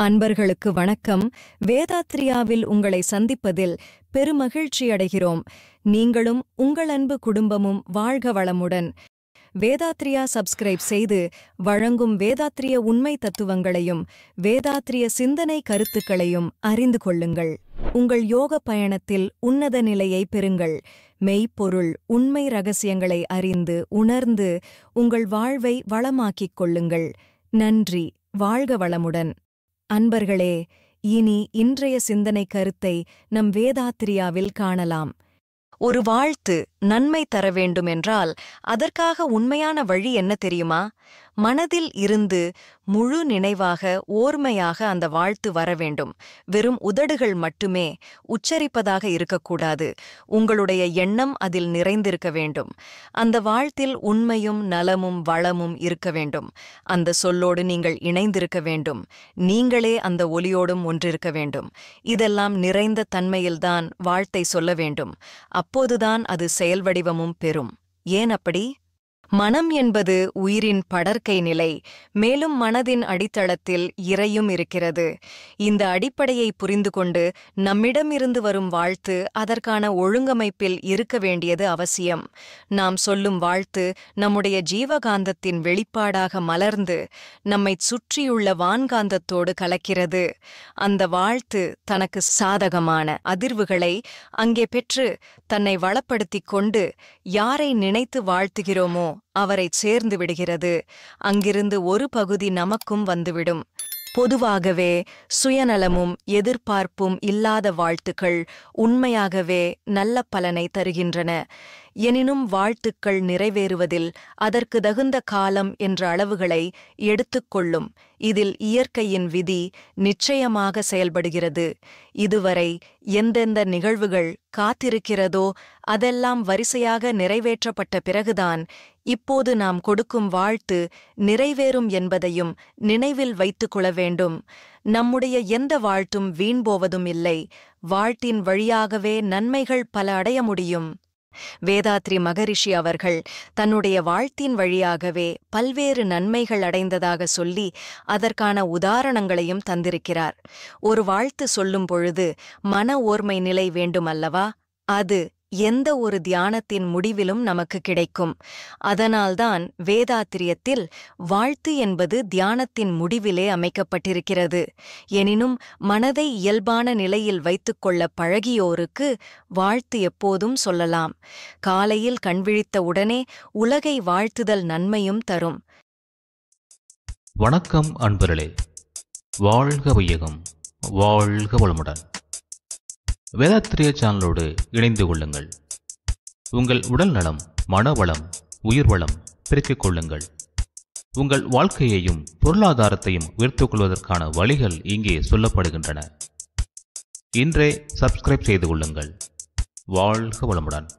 அன்பர்களுக்கு வணக்கம். வேதாத்ரியாவில் உங்களை சந்திப்பதில் பெருமகிழ்ச்சியடைகிறோம். நீங்களும் உங்கள் அன்பு குடும்பமும் வாழ்க வளமுடன். வேதாத்ரியா சப்ஸ்கிரைப் செய்து வழங்கும் வேதாத்ரிய உண்மை தத்துவங்களையும் வேதாத்ரிய சிந்தனை கருத்துக்களையும் அறிந்து கொள்ளுங்கள். உங்கள் யோக பயணத்தில் உன்னத நிலையை பெறுங்கள். மெய்ப்பொருள் உண்மை ரகசியங்களை அறிந்து உணர்ந்து உங்கள் வாழ்வை வளமாக்கிக் கொள்ளுங்கள். நன்றி. வாழ்க வளமுடன். அன்பர்களே, இனி இன்றைய சிந்தனை கருத்தை நம் வேதாத்ரியாவில் காணலாம். ஒரு வாழ்த்து நன்மை தர வேண்டுமென்றால் அதற்காக உண்மையான வழி என்ன தெரியுமா? மனதில் இருந்து முழு நினைவாக ஓர்மையாக அந்த வாழ்த்து வர வேண்டும். வெறும் உதடுகள் மட்டுமே உச்சரிப்பதாக இருக்கக்கூடாது. உங்களுடைய எண்ணம் அதில் நிறைந்திருக்க வேண்டும். அந்த வாழ்த்தில் உண்மையும் நலமும் வளமும் இருக்க வேண்டும். அந்த சொல்லோடு நீங்கள் இணைந்திருக்க வேண்டும். நீங்களே அந்த ஒலியோடும் ஒன்றிருக்க வேண்டும். இதெல்லாம் நிறைந்த தன்மையில்தான் வாழ்த்தை சொல்ல வேண்டும். அப்போதுதான் அது செயல்வடிவமும் பெறும். ஏன் அப்படி? மனம் என்பது உயிரின் படர்க்கை நிலை. மேலும் மனதின் அடித்தளத்தில் இறையும் இருக்கிறது. இந்த அடிப்படையை புரிந்து கொண்டு நம்மிடமிருந்து வரும் வாழ்த்து அதற்கான ஒழுங்கமைப்பில் இருக்க வேண்டியது அவசியம். நாம் சொல்லும் வாழ்த்து நம்முடைய ஜீவகாந்தத்தின் வெளிப்பாடாக மலர்ந்து நம்மைச் சுற்றியுள்ள வான்காந்தத்தோடு கலக்கிறது. அந்த வாழ்த்து தனக்கு சாதகமான அதிர்வுகளை அங்கே பெற்று தன்னை வளப்படுத்திக் கொண்டு யாரை நினைத்து வாழ்த்துகிறோமோ அவரைச் சேர்ந்து விடுகிறது. அங்கிருந்து ஒரு பகுதி நமக்கும் வந்துவிடும். பொதுவாகவே சுயநலமும் எதிர்பார்ப்பும் இல்லாத வாழ்த்துக்கள் உண்மையாகவே நல்ல பலனை தருகின்றன. எனினும் வாழ்த்துக்கள் நிறைவேறுவதில் அதற்கு தகுந்த காலம் என்ற அளவுகளை எடுத்துக்கொள்ளும். இதில் இயற்கையின் விதி நிச்சயமாக செயல்படுகிறது. இதுவரை எந்தெந்த நிகழ்வுகள் காத்திருக்கிறதோ அதெல்லாம் வரிசையாக நிறைவேற்றப்பட்ட பிறகுதான் இப்போது நாம் கொடுக்கும் வாழ்த்து நிறைவேறும் என்பதையும் நினைவில் வைத்துக் கொள்ள வேண்டும். நம்முடைய எந்த வாழ்த்தும் வீண் போவதும் இல்லை. வாழ்த்தின் வழியாகவே நன்மைகள் பல அடைய முடியும். வேதாத்ரி மகரிஷி அவர்கள் தன்னுடைய வாழ்த்தின் வழியாகவே பல்வேறு நன்மைகள் அடைந்ததாக சொல்லி அதற்கான உதாரணங்களையும் தந்திருக்கிறார். ஒரு வாழ்த்து சொல்லும் பொழுது மன ஓர்மை நிலை வேண்டுமல்லவா? அது எந்த ஒரு தியானத்தின் முடிவிலும் நமக்கு கிடைக்கும். அதனால்தான் வேதாத்திரியத்தில் வாழ்த்து என்பது தியானத்தின் முடிவிலே அமைக்கப்பட்டிருக்கிறது. எனினும் மனதை இயல்பான நிலையில் வைத்துக்கொள்ள பழகியோருக்கு வாழ்த்து எப்போதும் சொல்லலாம். காலையில் கண்விழித்த உடனே உலகை வாழ்த்துதல் நன்மையும் தரும். வணக்கம் அன்பர்களே, வாழ்க வையகம், வாழ்க வளமுடன். வேதாத்ரிய சேனலோடு இணைந்து கொள்ளுங்கள். உங்கள் உடல் நலம், மனவளம், உயிர் வளம் பெருக்கிக் கொள்ளுங்கள். உங்கள் வாழ்க்கையையும் பொருளாதாரத்தையும் உயர்த்திக் கொள்வதற்கான வழிகள் இங்கே சொல்லப்படுகின்றன. இன்றே சப்ஸ்கிரைப் செய்து கொள்ளுங்கள். வாழ்க வளமுடன்.